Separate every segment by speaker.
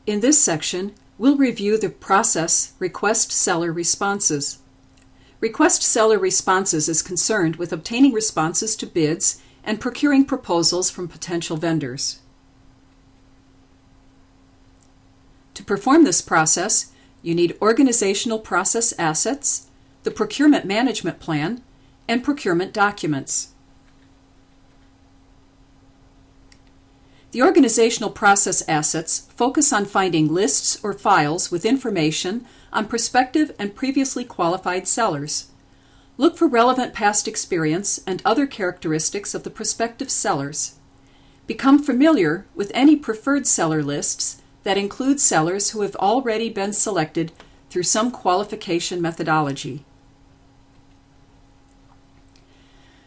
Speaker 1: In this section, we'll review the process Request Seller Responses. Request Seller Responses is concerned with obtaining responses to bids and procuring proposals from potential vendors. To perform this process, you need organizational process assets, the procurement management plan, and procurement documents. The organizational process assets focus on finding lists or files with information on prospective and previously qualified sellers. Look for relevant past experience and other characteristics of the prospective sellers. Become familiar with any preferred seller lists that include sellers who have already been selected through some qualification methodology.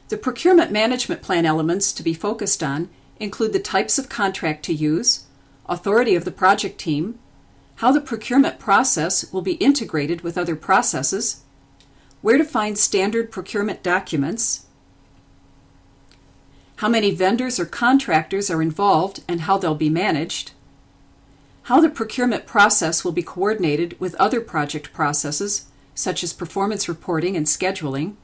Speaker 1: The procurement management plan elements to be focused on include the types of contract to use, authority of the project team, how the procurement process will be integrated with other processes, where to find standard procurement documents, how many vendors or contractors are involved and how they'll be managed, how the procurement process will be coordinated with other project processes, such as performance reporting and scheduling,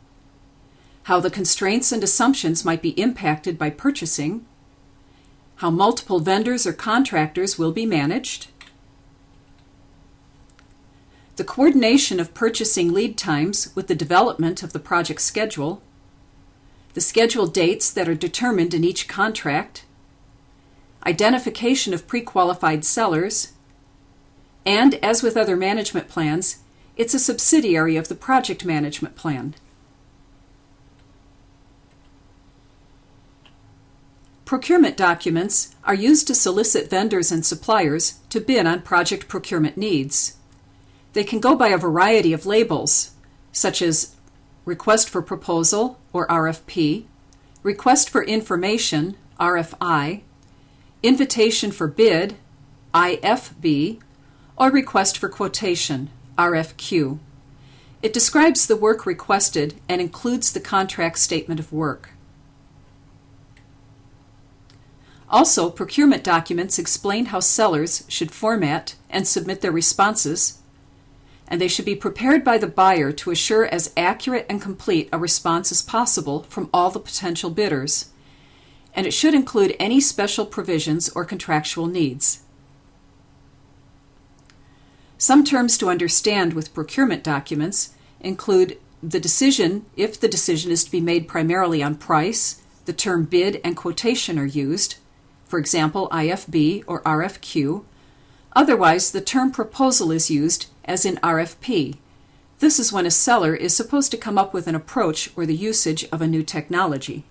Speaker 1: how the constraints and assumptions might be impacted by purchasing, how multiple vendors or contractors will be managed, the coordination of purchasing lead times with the development of the project schedule, the scheduled dates that are determined in each contract, identification of pre-qualified sellers, and, as with other management plans, it's a subsidiary of the project management plan. Procurement documents are used to solicit vendors and suppliers to bid on project procurement needs. They can go by a variety of labels, such as Request for Proposal, or RFP, Request for Information, RFI, Invitation for Bid, IFB, or Request for Quotation, RFQ. It describes the work requested and includes the contract statement of work. Also, procurement documents explain how sellers should format and submit their responses, and they should be prepared by the buyer to assure as accurate and complete a response as possible from all the potential bidders, and it should include any special provisions or contractual needs. Some terms to understand with procurement documents include the decision, if the decision is to be made primarily on price, the term bid and quotation are used, for example, IFB or RFQ. Otherwise, the term proposal is used, as in RFP. This is when a seller is supposed to come up with an approach or the usage of a new technology.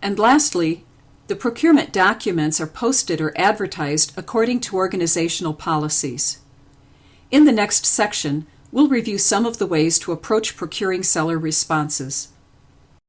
Speaker 1: And lastly, the procurement documents are posted or advertised according to organizational policies. In the next section, we'll review some of the ways to approach procuring seller responses.